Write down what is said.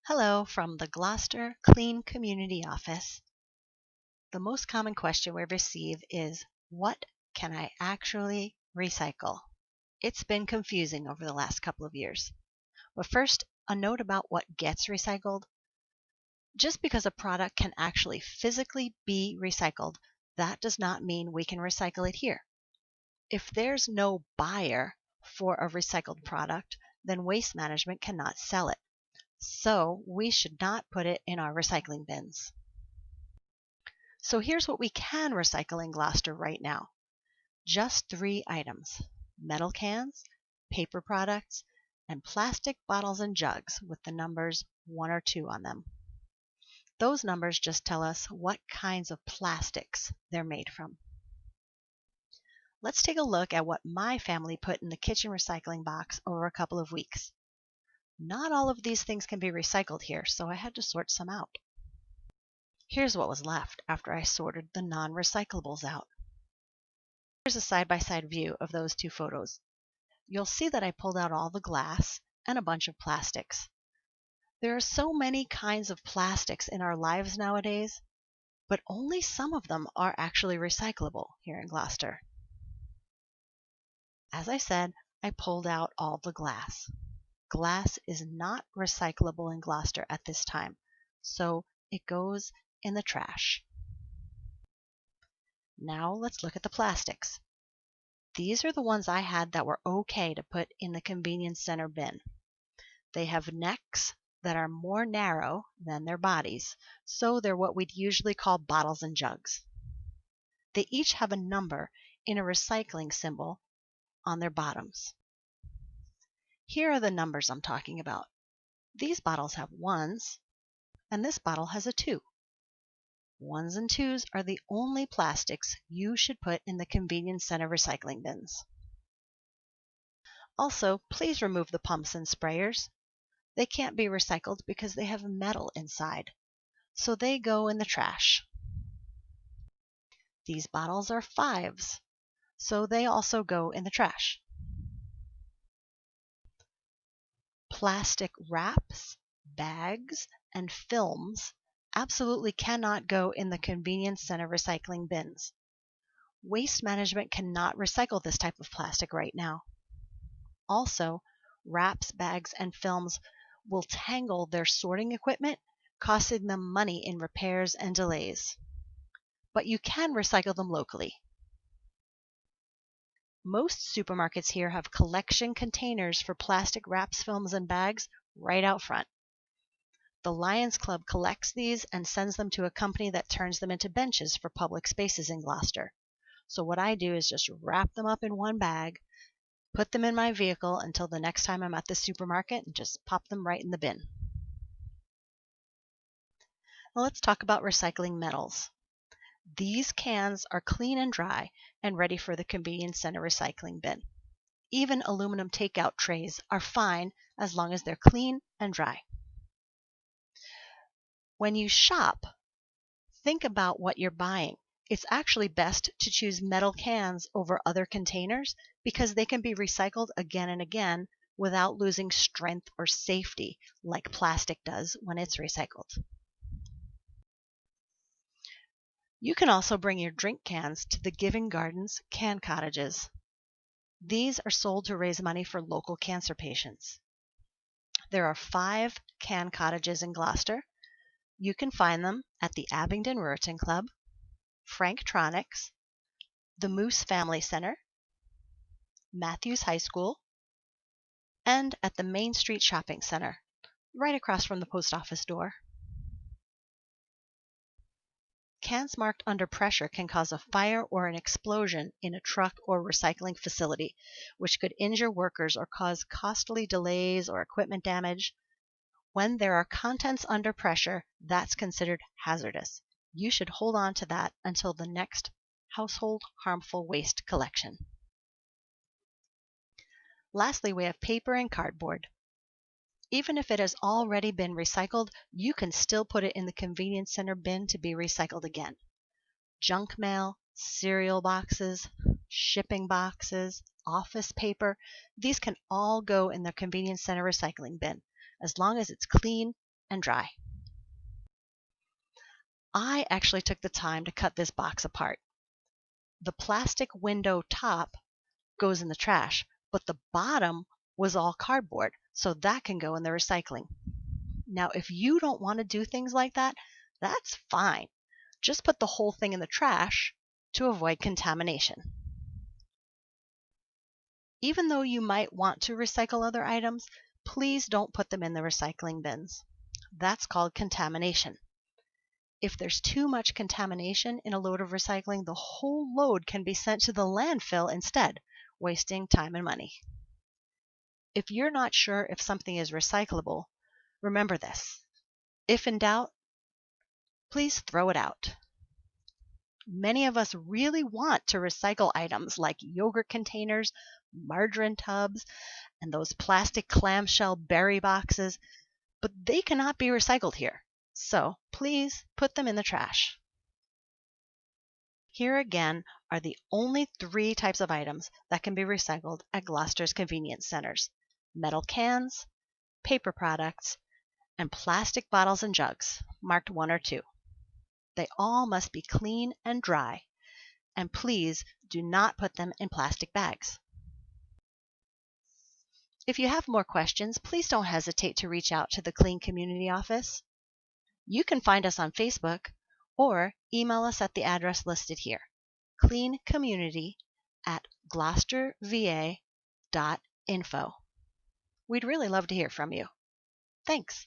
Hello from the Gloucester Clean Community Office. The most common question we receive is, what can I actually recycle? It's been confusing over the last couple of years. But first, a note about what gets recycled. Just because a product can actually physically be recycled, that does not mean we can recycle it here. If there's no buyer for a recycled product, then Waste Management cannot sell it. So we should not put it in our recycling bins. So here's what we can recycle in Gloucester right now. Just 3 items: metal cans, paper products, and plastic bottles and jugs with the numbers 1 or 2 on them. Those numbers just tell us what kinds of plastics they're made from. Let's take a look at what my family put in the kitchen recycling box over a couple of weeks. Not all of these things can be recycled here, so I had to sort some out. Here's what was left after I sorted the non-recyclables out. Here's a side-by-side view of those 2 photos. You'll see that I pulled out all the glass and a bunch of plastics. There are so many kinds of plastics in our lives nowadays, but only some of them are actually recyclable here in Gloucester. As I said, I pulled out all the glass. Glass is not recyclable in Gloucester at this time, so it goes in the trash. Now let's look at the plastics. These are the ones I had that were okay to put in the convenience center bin. They have necks that are more narrow than their bodies, so they're what we'd usually call bottles and jugs. They each have a number in a recycling symbol on their bottoms. Here are the numbers I'm talking about. These bottles have 1s, and this bottle has a 2. 1s and 2s are the only plastics you should put in the convenience center recycling bins. Also, please remove the pumps and sprayers. They can't be recycled because they have metal inside, so they go in the trash. These bottles are 5s, so they also go in the trash. Plastic wraps, bags, and films absolutely cannot go in the convenience center recycling bins. Waste Management cannot recycle this type of plastic right now. Also, wraps, bags, and films will tangle their sorting equipment, costing them money in repairs and delays. But you can recycle them locally. Most supermarkets here have collection containers for plastic wraps, films, and bags right out front. The Lions Club collects these and sends them to a company that turns them into benches for public spaces in Gloucester. So what I do is just wrap them up in one bag, put them in my vehicle until the next time I'm at the supermarket, and just pop them right in the bin. Now let's talk about recycling metals. These cans are clean and dry and ready for the convenience center recycling bin. Even aluminum takeout trays are fine as long as they're clean and dry. When you shop, think about what you're buying. It's actually best to choose metal cans over other containers because they can be recycled again and again without losing strength or safety like plastic does when it's recycled. You can also bring your drink cans to the Giving Gardens can cottages. These are sold to raise money for local cancer patients. There are 5 can cottages in Gloucester. You can find them at the Abingdon Ruritan Club, Franktronics, the Moose Family Center, Matthews High School, and at the Main Street Shopping Center, right across from the post office door. Cans marked under pressure can cause a fire or an explosion in a truck or recycling facility, which could injure workers or cause costly delays or equipment damage. When there are contents under pressure, that's considered hazardous. You should hold on to that until the next household harmful waste collection. Lastly, we have paper and cardboard. Even if it has already been recycled, you can still put it in the convenience center bin to be recycled again. Junk mail, cereal boxes, shipping boxes, office paper, these can all go in the convenience center recycling bin as long as it's clean and dry. I actually took the time to cut this box apart. The plastic window top goes in the trash, but the bottom was all cardboard, so that can go in the recycling. Now, if you don't want to do things like that, that's fine. Just put the whole thing in the trash to avoid contamination. Even though you might want to recycle other items, please don't put them in the recycling bins. That's called contamination. If there's too much contamination in a load of recycling, the whole load can be sent to the landfill instead, wasting time and money. If you're not sure if something is recyclable, remember this. If in doubt, please throw it out. Many of us really want to recycle items like yogurt containers, margarine tubs, and those plastic clamshell berry boxes, but they cannot be recycled here. So please put them in the trash. Here again are the only 3 types of items that can be recycled at Gloucester's convenience centers: metal cans, paper products, and plastic bottles and jugs, marked 1 or 2. They all must be clean and dry, and please do not put them in plastic bags. If you have more questions, please don't hesitate to reach out to the Clean Community Office. You can find us on Facebook or email us at the address listed here, cleancommunity@gloucesterva.info. We'd really love to hear from you. Thanks.